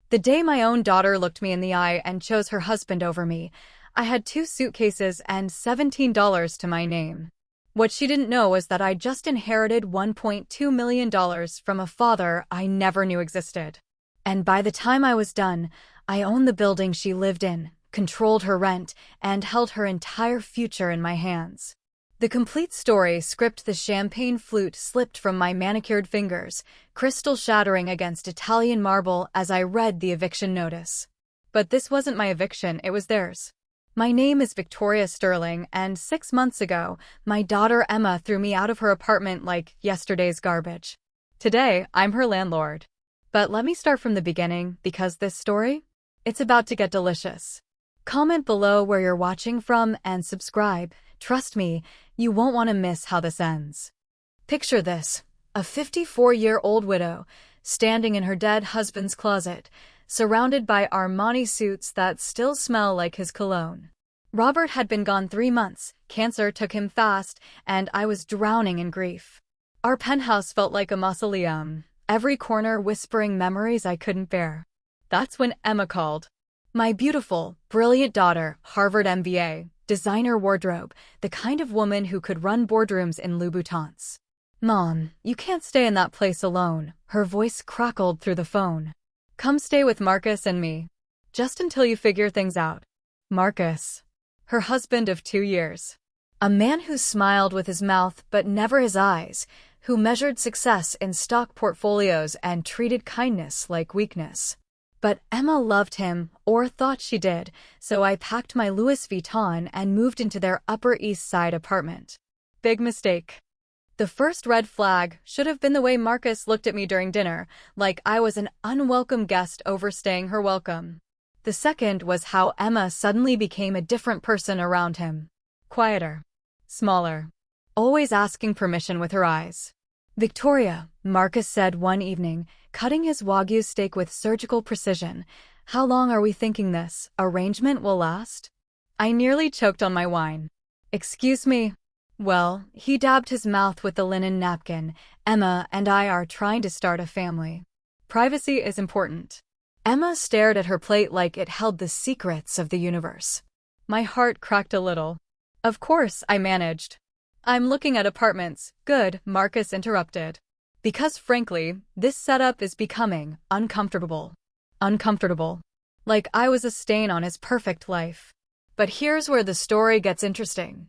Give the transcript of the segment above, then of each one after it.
The day my own daughter looked me in the eye and chose her husband over me, I had 2 suitcases and $17 to my name. What she didn't know was that I just inherited $1.2 million from a father I never knew existed. And by the time I was done, I owned the building she lived in, controlled her rent, and held her entire future in my hands. The complete story script. The champagne flute slipped from my manicured fingers, crystal shattering against Italian marble as I read the eviction notice. But this wasn't my eviction, it was theirs. My name is Victoria Sterling, and 6 months ago, my daughter Emma threw me out of her apartment like yesterday's garbage. Today, I'm her landlord. But let me start from the beginning, because this story, it's about to get delicious. Comment below where you're watching from and subscribe. Trust me, you won't want to miss how this ends. Picture this, a 54-year-old widow, standing in her dead husband's closet, surrounded by Armani suits that still smell like his cologne. Robert had been gone 3 months, cancer took him fast, and I was drowning in grief. Our penthouse felt like a mausoleum, every corner whispering memories I couldn't bear. That's when Emma called. My beautiful, brilliant daughter, Harvard MBA, designer wardrobe, the kind of woman who could run boardrooms in Louboutins. Mom, you can't stay in that place alone, her voice crackled through the phone. Come stay with Marcus and me. Just until you figure things out. Marcus. Her husband of 2 years. A man who smiled with his mouth but never his eyes, who measured success in stock portfolios and treated kindness like weakness. But Emma loved him, or thought she did, so I packed my Louis Vuitton and moved into their Upper East Side apartment. Big mistake. The first red flag should have been the way Marcus looked at me during dinner, like I was an unwelcome guest overstaying her welcome. The second was how Emma suddenly became a different person around him. Quieter. Smaller. Always asking permission with her eyes. Victoria, Marcus said one evening, cutting his Wagyu steak with surgical precision. How long are we thinking this arrangement will last? I nearly choked on my wine. Excuse me. Well, he dabbed his mouth with the linen napkin. Emma and I are trying to start a family. Privacy is important. Emma stared at her plate like it held the secrets of the universe. My heart cracked a little. Of course, I managed. I'm looking at apartments. Good, Marcus interrupted. Because frankly, this setup is becoming uncomfortable. Uncomfortable. Like I was a stain on his perfect life. But here's where the story gets interesting.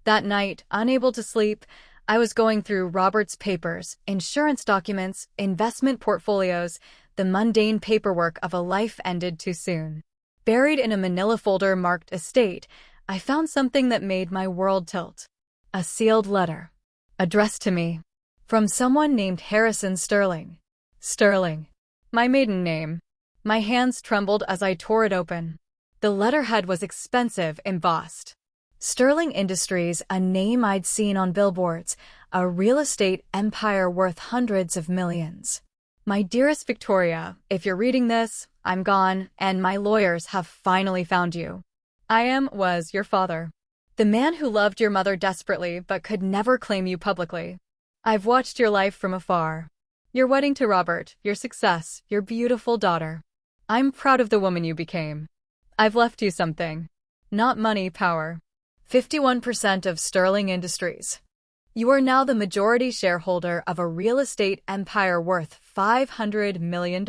That night, unable to sleep, I was going through Robert's papers, insurance documents, investment portfolios, the mundane paperwork of a life ended too soon. Buried in a manila folder marked estate, I found something that made my world tilt. A sealed letter. Addressed to me. From someone named Harrison Sterling. Sterling. My maiden name. My hands trembled as I tore it open. The letterhead was expensive, embossed. Sterling Industries, a name I'd seen on billboards, a real estate empire worth hundreds of millions. My dearest Victoria, if you're reading this, I'm gone, and my lawyers have finally found you. Was your father. The man who loved your mother desperately but could never claim you publicly. I've watched your life from afar. Your wedding to Robert, your success, your beautiful daughter. I'm proud of the woman you became. I've left you something. Not money, power. 51% of Sterling Industries. You are now the majority shareholder of a real estate empire worth $500 million.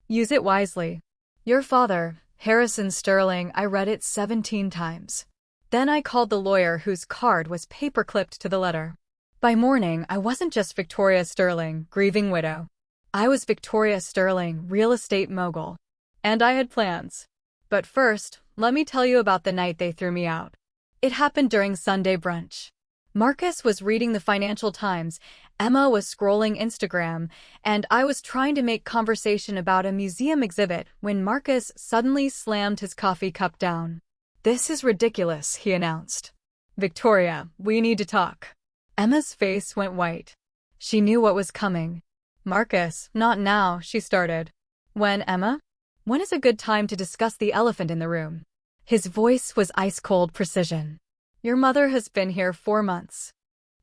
Use it wisely. Your father, Harrison Sterling, I read it 17 times. Then I called the lawyer whose card was paper-clipped to the letter. By morning, I wasn't just Victoria Sterling, grieving widow. I was Victoria Sterling, real estate mogul. And I had plans. But first, let me tell you about the night they threw me out. It happened during Sunday brunch. Marcus was reading the Financial Times, Emma was scrolling Instagram, and I was trying to make conversation about a museum exhibit when Marcus suddenly slammed his coffee cup down. This is ridiculous, he announced. Victoria, we need to talk. Emma's face went white. She knew what was coming. Marcus, not now, she started. When, Emma? When is a good time to discuss the elephant in the room? His voice was ice-cold precision. Your mother has been here 4 months.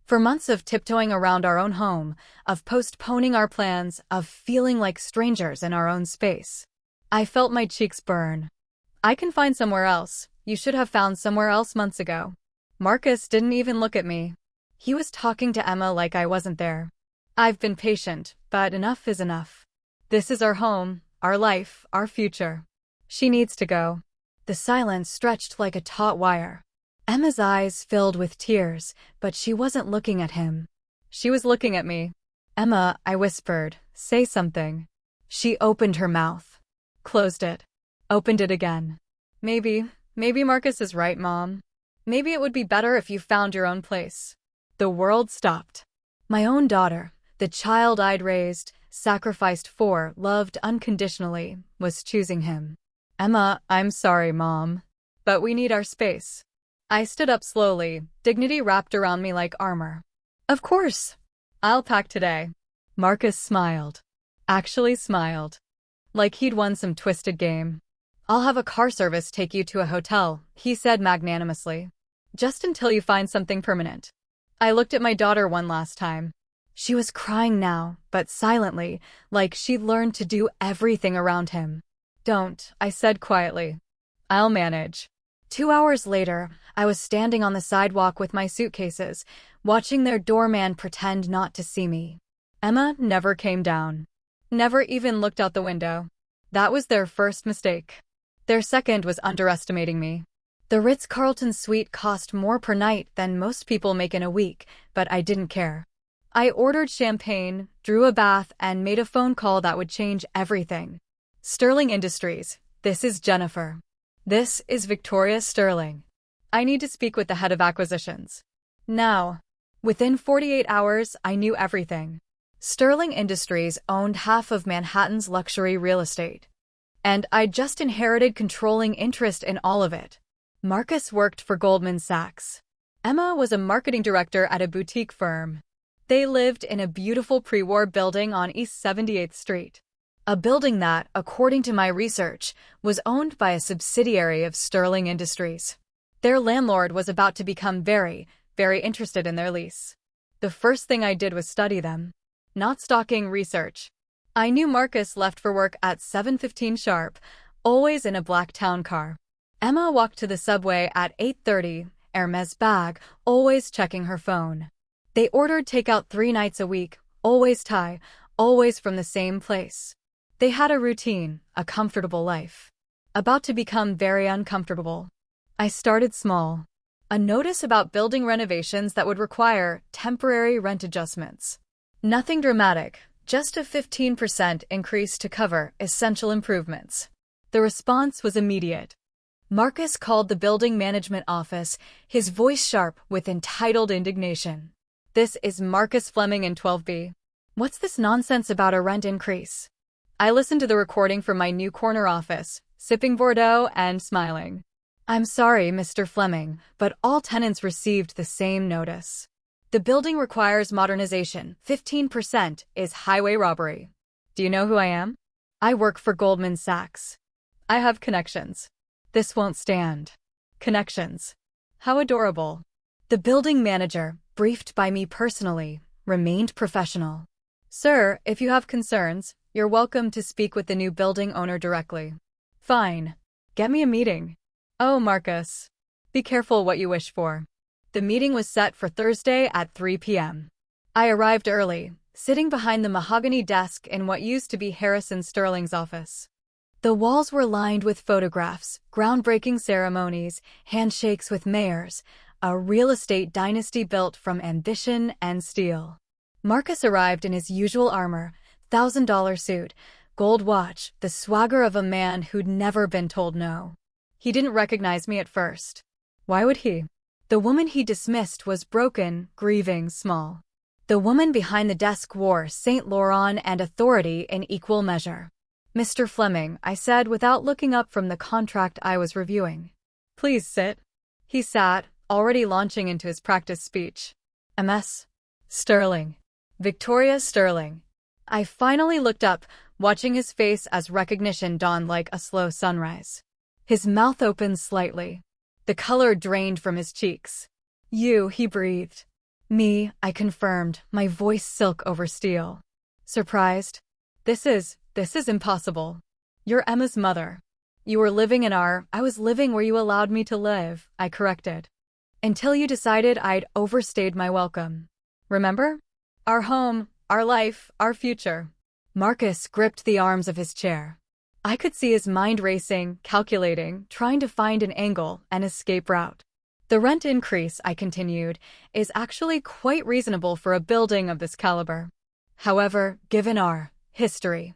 For months of tiptoeing around our own home, of postponing our plans, of feeling like strangers in our own space. I felt my cheeks burn. I can find somewhere else. You should have found somewhere else months ago. Marcus didn't even look at me. He was talking to Emma like I wasn't there. I've been patient, but enough is enough. This is our home, our life, our future. She needs to go. The silence stretched like a taut wire. Emma's eyes filled with tears, but she wasn't looking at him. She was looking at me. Emma, I whispered, say something. She opened her mouth. Closed it. Opened it again. Maybe Marcus is right, Mom. Maybe it would be better if you found your own place. The world stopped. My own daughter, the child I'd raised, sacrificed for, loved unconditionally, was choosing him. Emma, I'm sorry, Mom. But we need our space. I stood up slowly, dignity wrapped around me like armor. Of course. I'll pack today. Marcus smiled. Actually smiled. Like he'd won some twisted game. I'll have a car service take you to a hotel, he said magnanimously. Just until you find something permanent. I looked at my daughter one last time. She was crying now, but silently, like she'd learned to do everything around him. Don't, I said quietly. I'll manage. 2 hours later, I was standing on the sidewalk with my suitcases, watching their doorman pretend not to see me. Emma never came down. Never even looked out the window. That was their first mistake. Their second was underestimating me. The Ritz-Carlton suite cost more per night than most people make in a week, but I didn't care. I ordered champagne, drew a bath, and made a phone call that would change everything. Sterling Industries, this is Jennifer. This is Victoria Sterling. I need to speak with the head of acquisitions. Now. Within 48 hours, I knew everything. Sterling Industries owned half of Manhattan's luxury real estate. And I'd just inherited controlling interest in all of it. Marcus worked for Goldman Sachs. Emma was a marketing director at a boutique firm. They lived in a beautiful pre-war building on East 78th Street. A building that, according to my research, was owned by a subsidiary of Sterling Industries. Their landlord was about to become very interested in their lease. The first thing I did was study them. Not stalking, research. I knew Marcus left for work at 7:15 sharp, always in a black town car. Emma walked to the subway at 8:30, Hermes bag, always checking her phone. They ordered takeout 3 nights a week, always Thai, always from the same place. They had a routine, a comfortable life. About to become very uncomfortable. I started small. A notice about building renovations that would require temporary rent adjustments. Nothing dramatic, just a 15% increase to cover essential improvements. The response was immediate. Marcus called the building management office, his voice sharp with entitled indignation. This is Marcus Fleming in 12B. What's this nonsense about a rent increase? I listened to the recording from my new corner office, sipping Bordeaux and smiling. I'm sorry, Mr. Fleming, but all tenants received the same notice. The building requires modernization. 15% is highway robbery. Do you know who I am? I work for Goldman Sachs. I have connections. This won't stand. Connections. How adorable. The building manager, briefed by me personally, remained professional. Sir, if you have concerns, you're welcome to speak with the new building owner directly. Fine. Get me a meeting. Oh, Marcus. Be careful what you wish for. The meeting was set for Thursday at 3 p.m. I arrived early, sitting behind the mahogany desk in what used to be Harrison Sterling's office. The walls were lined with photographs, groundbreaking ceremonies, handshakes with mayors, a real estate dynasty built from ambition and steel. Marcus arrived in his usual armor, $1,000 suit, gold watch, the swagger of a man who'd never been told no. He didn't recognize me at first. Why would he? The woman he dismissed was broken, grieving, small. The woman behind the desk wore Saint Laurent and authority in equal measure. Mr. Fleming, I said without looking up from the contract I was reviewing. Please sit. He sat, already launching into his practice speech. MS. Sterling. Victoria Sterling. I finally looked up, watching his face as recognition dawned like a slow sunrise. His mouth opened slightly. The color drained from his cheeks. You, he breathed. Me, I confirmed, my voice silk over steel. Surprised? This is impossible. You're Emma's mother. You were living in I was living where you allowed me to live, I corrected. Until you decided I'd overstayed my welcome. Remember? Our home, our life, our future. Marcus gripped the arms of his chair. I could see his mind racing, calculating, trying to find an angle, an escape route. The rent increase, I continued, is actually quite reasonable for a building of this caliber. However, given our history,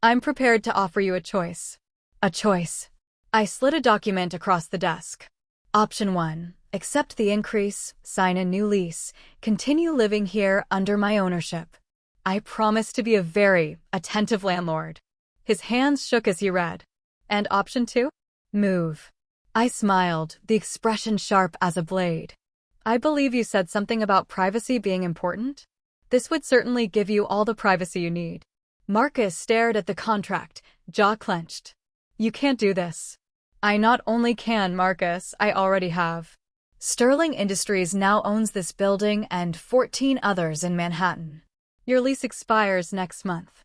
I'm prepared to offer you a choice. A choice. I slid a document across the desk. Option 1. Accept the increase, sign a new lease, continue living here under my ownership. I promise to be a very attentive landlord. His hands shook as he read. And option 2? Move. I smiled, the expression sharp as a blade. I believe you said something about privacy being important. This would certainly give you all the privacy you need. Marcus stared at the contract, jaw clenched. You can't do this. I not only can, Marcus, I already have. Sterling Industries now owns this building and 14 others in Manhattan. Your lease expires next month.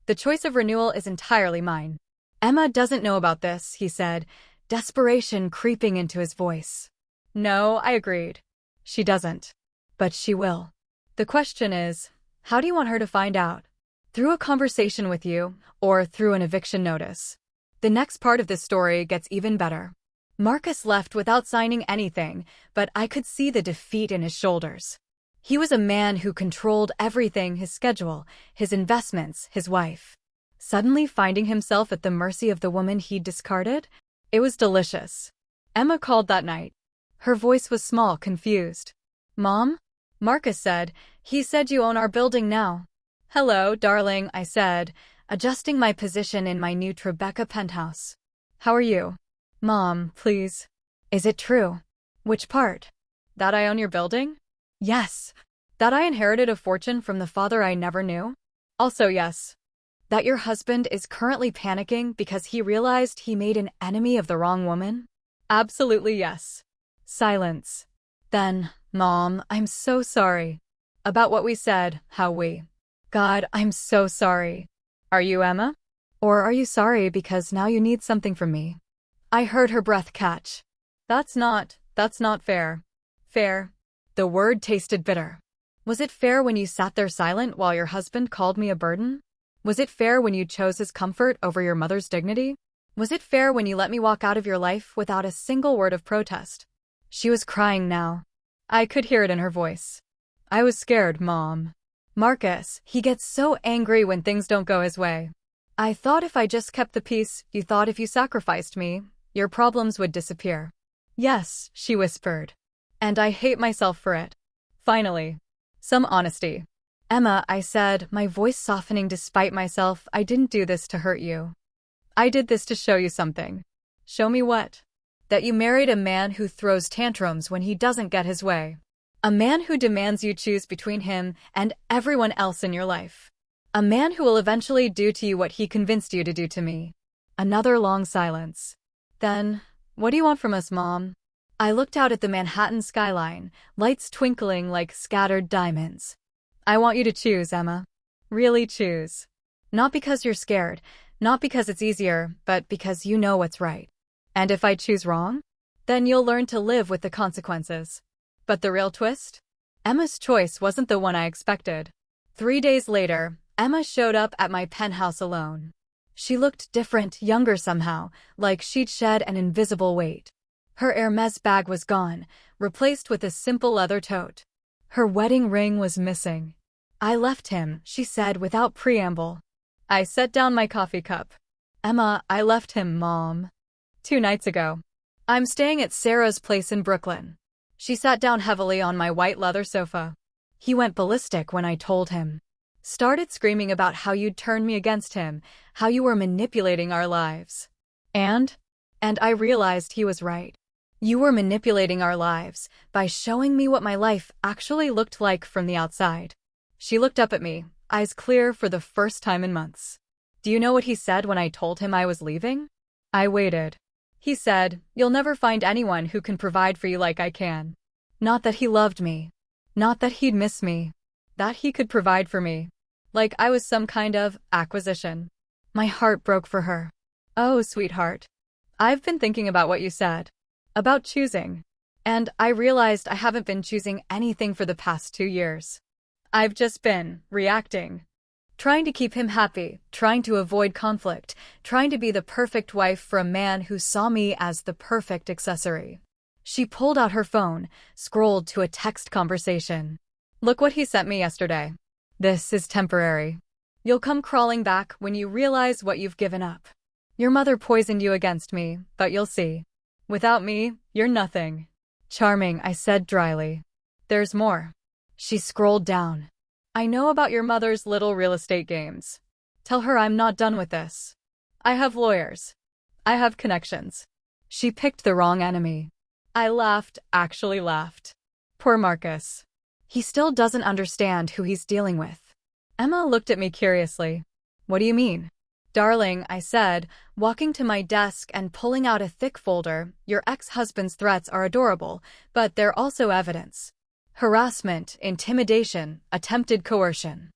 The choice of renewal is entirely mine. Emma doesn't know about this, he said, desperation creeping into his voice. No, I agreed. She doesn't. But she will. The question is, how do you want her to find out? Through a conversation with you, or through an eviction notice? The next part of this story gets even better. Marcus left without signing anything, but I could see the defeat in his shoulders. He was a man who controlled everything, his schedule, his investments, his wife. Suddenly finding himself at the mercy of the woman he'd discarded? It was delicious. Emma called that night. Her voice was small, confused. Mom? Marcus said, he said you own our building now. Hello, darling, I said, adjusting my position in my new Tribeca penthouse. How are you? Mom, please. Is it true? Which part? That I own your building? Yes. That I inherited a fortune from the father I never knew? Also yes. That your husband is currently panicking because he realized he made an enemy of the wrong woman? Absolutely yes. Silence. Then, Mom, I'm so sorry. About what we said, how we. God, I'm so sorry. Are you Emma? Or are you sorry because now you need something from me? I heard her breath catch. That's not fair. Fair. The word tasted bitter. Was it fair when you sat there silent while your husband called me a burden? Was it fair when you chose his comfort over your mother's dignity? Was it fair when you let me walk out of your life without a single word of protest? She was crying now. I could hear it in her voice. I was scared, Mom. Marcus, he gets so angry when things don't go his way. I thought if I just kept the peace, you thought if you sacrificed me, your problems would disappear. Yes, she whispered. And I hate myself for it. Finally. Some honesty. Emma, I said, my voice softening despite myself, I didn't do this to hurt you. I did this to show you something. Show me what? That you married a man who throws tantrums when he doesn't get his way. A man who demands you choose between him and everyone else in your life. A man who will eventually do to you what he convinced you to do to me. Another long silence. Then, what do you want from us, Mom? I looked out at the Manhattan skyline, lights twinkling like scattered diamonds. I want you to choose, Emma. Really choose. Not because you're scared, not because it's easier, but because you know what's right. And if I choose wrong? Then you'll learn to live with the consequences. But the real twist? Emma's choice wasn't the one I expected. 3 days later, Emma showed up at my penthouse alone. She looked different, younger somehow, like she'd shed an invisible weight. Her Hermes bag was gone, replaced with a simple leather tote. Her wedding ring was missing. I left him, she said without preamble. I set down my coffee cup. Emma, I left him, Mom. 2 nights ago. I'm staying at Sarah's place in Brooklyn. She sat down heavily on my white leather sofa. He went ballistic when I told him. Started screaming about how you'd turned me against him, how you were manipulating our lives. And I realized he was right. You were manipulating our lives by showing me what my life actually looked like from the outside. She looked up at me, eyes clear for the first time in months. Do you know what he said when I told him I was leaving? I waited. He said, you'll never find anyone who can provide for you like I can. Not that he loved me. Not that he'd miss me. That he could provide for me. Like I was some kind of acquisition. My heart broke for her. Oh, sweetheart. I've been thinking about what you said. About choosing. And I realized I haven't been choosing anything for the past 2 years. I've just been reacting. Trying to keep him happy, trying to avoid conflict, trying to be the perfect wife for a man who saw me as the perfect accessory. She pulled out her phone, scrolled to a text conversation. Look what he sent me yesterday. This is temporary. You'll come crawling back when you realize what you've given up. Your mother poisoned you against me, but you'll see. Without me, you're nothing. Charming, I said dryly. There's more. She scrolled down. I know about your mother's little real estate games. Tell her I'm not done with this. I have lawyers. I have connections. She picked the wrong enemy. I laughed, actually laughed. Poor Marcus. He still doesn't understand who he's dealing with. Emma looked at me curiously. What do you mean? Darling, I said, walking to my desk and pulling out a thick folder, your ex-husband's threats are adorable, but they're also evidence. Harassment, intimidation, attempted coercion.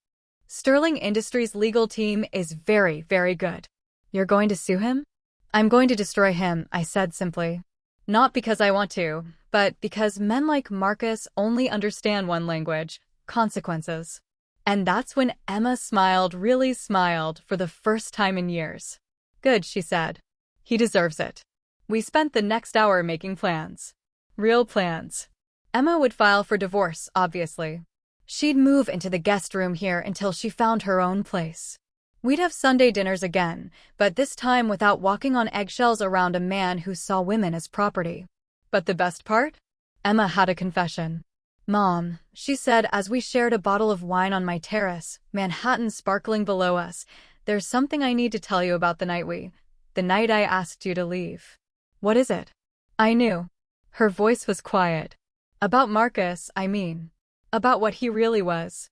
Sterling Industries' legal team is very, very good. You're going to sue him? I'm going to destroy him, I said simply. Not because I want to, but because men like Marcus only understand one language: consequences. And that's when Emma smiled, really smiled, for the first time in years. Good, she said. He deserves it. We spent the next hour making plans. Real plans. Emma would file for divorce, obviously. She'd move into the guest room here until she found her own place. We'd have Sunday dinners again, but this time without walking on eggshells around a man who saw women as property. But the best part? Emma had a confession. Mom, she said as we shared a bottle of wine on my terrace, Manhattan sparkling below us, there's something I need to tell you about the night I asked you to leave. What is it? I knew. Her voice was quiet. About Marcus, I mean. About what he really was.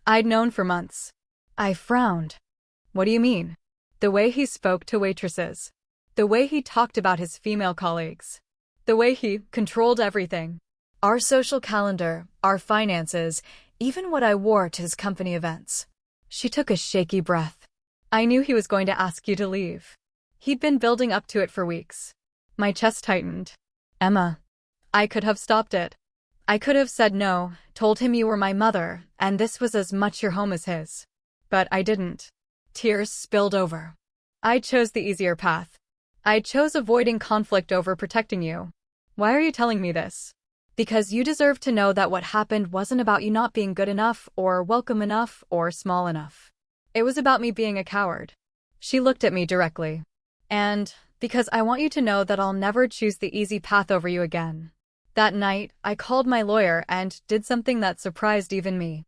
I'd known for months. I frowned. What do you mean? The way he spoke to waitresses. The way he talked about his female colleagues. The way he controlled everything. Our social calendar, our finances, even what I wore to his company events. She took a shaky breath. I knew he was going to ask you to leave. He'd been building up to it for weeks. My chest tightened. Emma. I could have stopped it. I could have said no, told him you were my mother, and this was as much your home as his. But I didn't. Tears spilled over. I chose the easier path. I chose avoiding conflict over protecting you. Why are you telling me this? Because you deserve to know that what happened wasn't about you not being good enough, or welcome enough, or small enough. It was about me being a coward. She looked at me directly. And because I want you to know that I'll never choose the easy path over you again. That night, I called my lawyer and did something that surprised even me.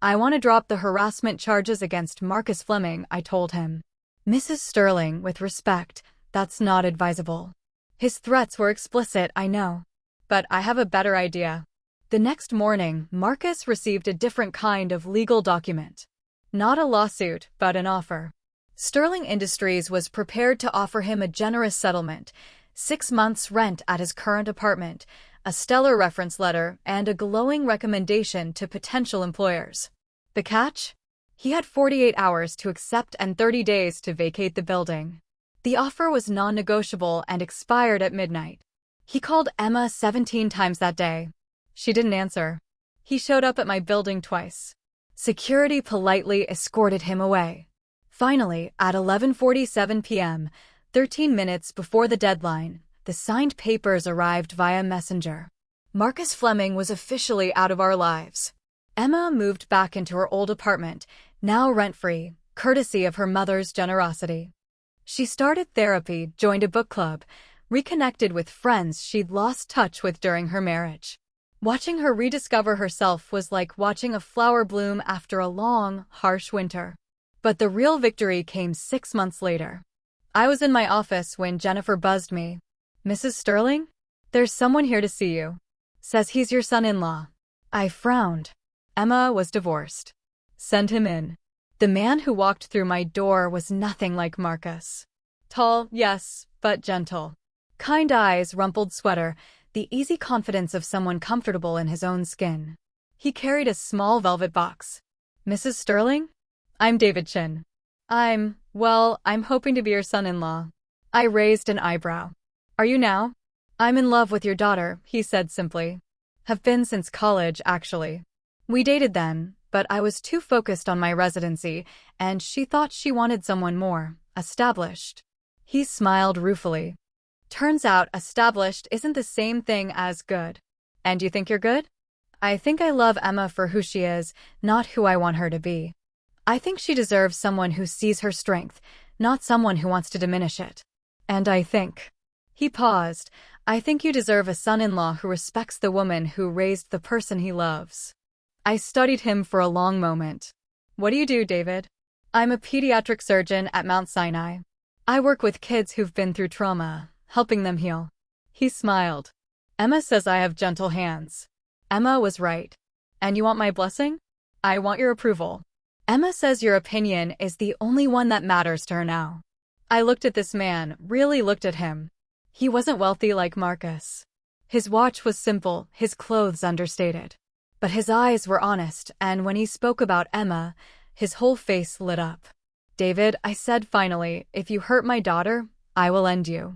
I want to drop the harassment charges against Marcus Fleming, I told him. Mrs. Sterling, with respect, that's not advisable. His threats were explicit, I know. But I have a better idea. The next morning, Marcus received a different kind of legal document. Not a lawsuit, but an offer. Sterling Industries was prepared to offer him a generous settlement, 6 months' rent at his current apartment, a stellar reference letter, and a glowing recommendation to potential employers. The catch? He had 48 hours to accept and 30 days to vacate the building. The offer was non-negotiable and expired at midnight. He called Emma 17 times that day. She didn't answer. He showed up at my building twice. Security politely escorted him away. Finally, at 11:47 p.m., 13 minutes before the deadline, the signed papers arrived via messenger. Marcus Fleming was officially out of our lives. Emma moved back into her old apartment, now rent-free, courtesy of her mother's generosity. She started therapy, joined a book club, reconnected with friends she'd lost touch with during her marriage. Watching her rediscover herself was like watching a flower bloom after a long, harsh winter. But the real victory came 6 months later. I was in my office when Jennifer buzzed me. Mrs. Sterling? There's someone here to see you. Says he's your son-in-law. I frowned. Emma was divorced. Send him in. The man who walked through my door was nothing like Marcus. Tall, yes, but gentle. Kind eyes, rumpled sweater, the easy confidence of someone comfortable in his own skin. He carried a small velvet box. Mrs. Sterling? I'm David Chin. I'm hoping to be your son-in-law. I raised an eyebrow. Are you now? I'm in love with your daughter, he said simply. Have been since college, actually. We dated then, but I was too focused on my residency, and she thought she wanted someone more established. He smiled ruefully. Turns out established isn't the same thing as good. And you think you're good? I think I love Emma for who she is, not who I want her to be. I think she deserves someone who sees her strength, not someone who wants to diminish it. And I think... He paused. I think you deserve a son-in-law who respects the woman who raised the person he loves. I studied him for a long moment. What do you do, David? I'm a pediatric surgeon at Mount Sinai. I work with kids who've been through trauma, helping them heal. He smiled. Emma says I have gentle hands. Emma was right. And you want my blessing? I want your approval. Emma says your opinion is the only one that matters to her now. I looked at this man, really looked at him. He wasn't wealthy like Marcus. His watch was simple, his clothes understated. But his eyes were honest, and when he spoke about Emma, his whole face lit up. David, I said finally, if you hurt my daughter, I will end you.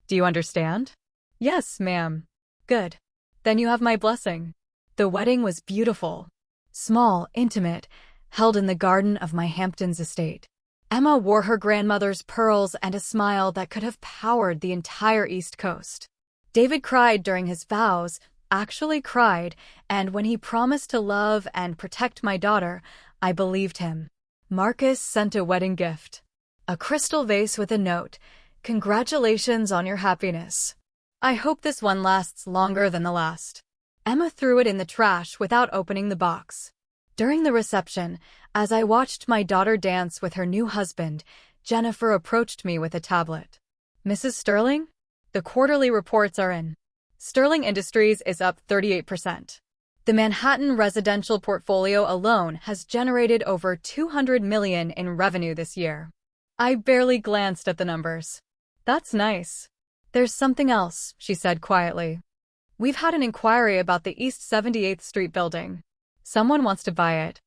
Do you understand? Yes, ma'am. Good. Then you have my blessing. The wedding was beautiful. Small, intimate, held in the garden of my Hamptons estate. Emma wore her grandmother's pearls and a smile that could have powered the entire East Coast. David cried during his vows, actually cried, and when he promised to love and protect my daughter, I believed him. Marcus sent a wedding gift. A crystal vase with a note. Congratulations on your happiness. I hope this one lasts longer than the last. Emma threw it in the trash without opening the box. During the reception, as I watched my daughter dance with her new husband, Jennifer approached me with a tablet. Mrs. Sterling? The quarterly reports are in. Sterling Industries is up 38%. The Manhattan residential portfolio alone has generated over $200 million in revenue this year. I barely glanced at the numbers. That's nice. There's something else, she said quietly. We've had an inquiry about the East 78th Street building. Someone wants to buy it.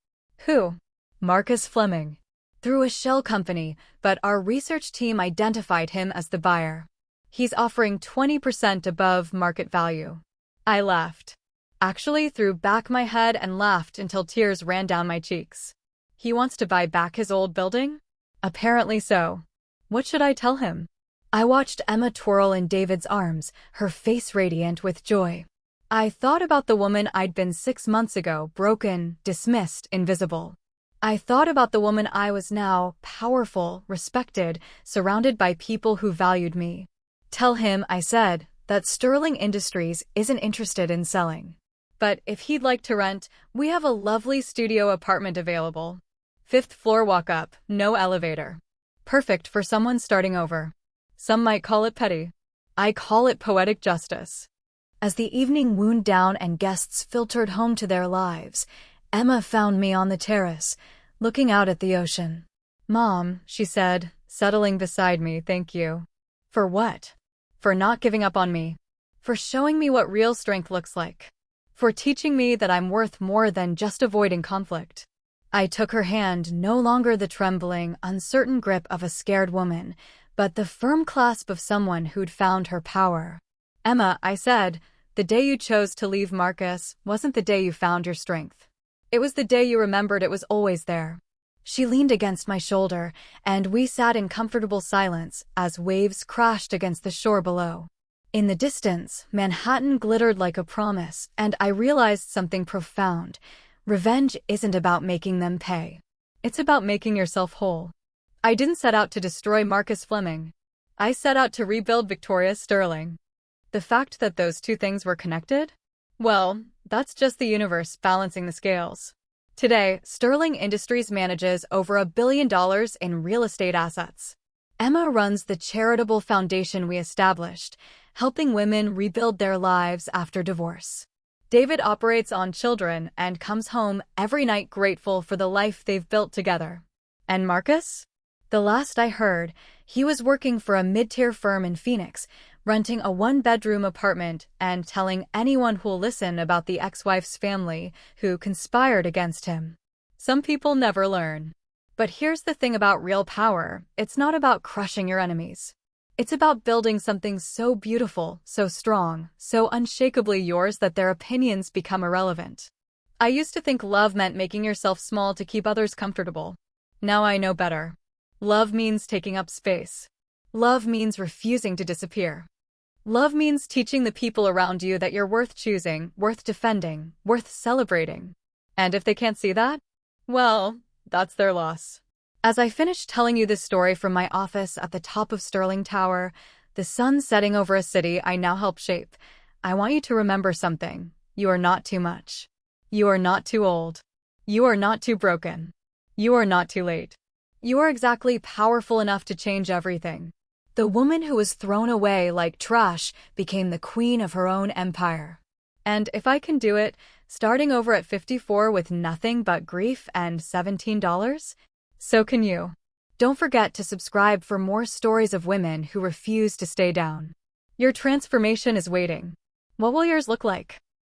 Who? Marcus Fleming. Through a shell company, but our research team identified him as the buyer. He's offering 20% above market value. I laughed. Actually threw back my head and laughed until tears ran down my cheeks. He wants to buy back his old building? Apparently so. What should I tell him? I watched Emma twirl in David's arms, her face radiant with joy. I thought about the woman I'd been 6 months ago, broken, dismissed, invisible. I thought about the woman I was now, powerful, respected, surrounded by people who valued me. Tell him, I said, that Sterling Industries isn't interested in selling. But if he'd like to rent, we have a lovely studio apartment available. 5th floor walk-up, no elevator. Perfect for someone starting over. Some might call it petty. I call it poetic justice. As the evening wound down and guests filtered home to their lives, Emma found me on the terrace, looking out at the ocean. Mom, she said, settling beside me, thank you. For what? For not giving up on me. For showing me what real strength looks like. For teaching me that I'm worth more than just avoiding conflict. I took her hand, no longer the trembling, uncertain grip of a scared woman, but the firm clasp of someone who'd found her power. Emma, I said, the day you chose to leave Marcus wasn't the day you found your strength. It was the day you remembered it was always there. She leaned against my shoulder, and we sat in comfortable silence as waves crashed against the shore below. In the distance, Manhattan glittered like a promise, and I realized something profound. Revenge isn't about making them pay. It's about making yourself whole. I didn't set out to destroy Marcus Fleming. I set out to rebuild Victoria Sterling. The fact that those two things were connected? Well, that's just the universe balancing the scales. Today, Sterling Industries manages over $1 billion in real estate assets. Emma runs the charitable foundation we established, helping women rebuild their lives after divorce. David operates on children and comes home every night grateful for the life they've built together. And Marcus? The last I heard, he was working for a mid-tier firm in Phoenix, renting a 1-bedroom apartment and telling anyone who'll listen about the ex-wife's family who conspired against him. Some people never learn. But here's the thing about real power, it's not about crushing your enemies. It's about building something so beautiful, so strong, so unshakably yours that their opinions become irrelevant. I used to think love meant making yourself small to keep others comfortable. Now I know better. Love means taking up space. Love means refusing to disappear. Love means teaching the people around you that you're worth choosing, worth defending, worth celebrating. And if they can't see that, well, that's their loss. As I finish telling you this story from my office at the top of Sterling Tower, the sun setting over a city I now help shape, I want you to remember something. You are not too much. You are not too old. You are not too broken. You are not too late. You are exactly powerful enough to change everything. The woman who was thrown away like trash became the queen of her own empire. And if I can do it, starting over at 54 with nothing but grief and $17, so can you. Don't forget to subscribe for more stories of women who refuse to stay down. Your transformation is waiting. What will yours look like?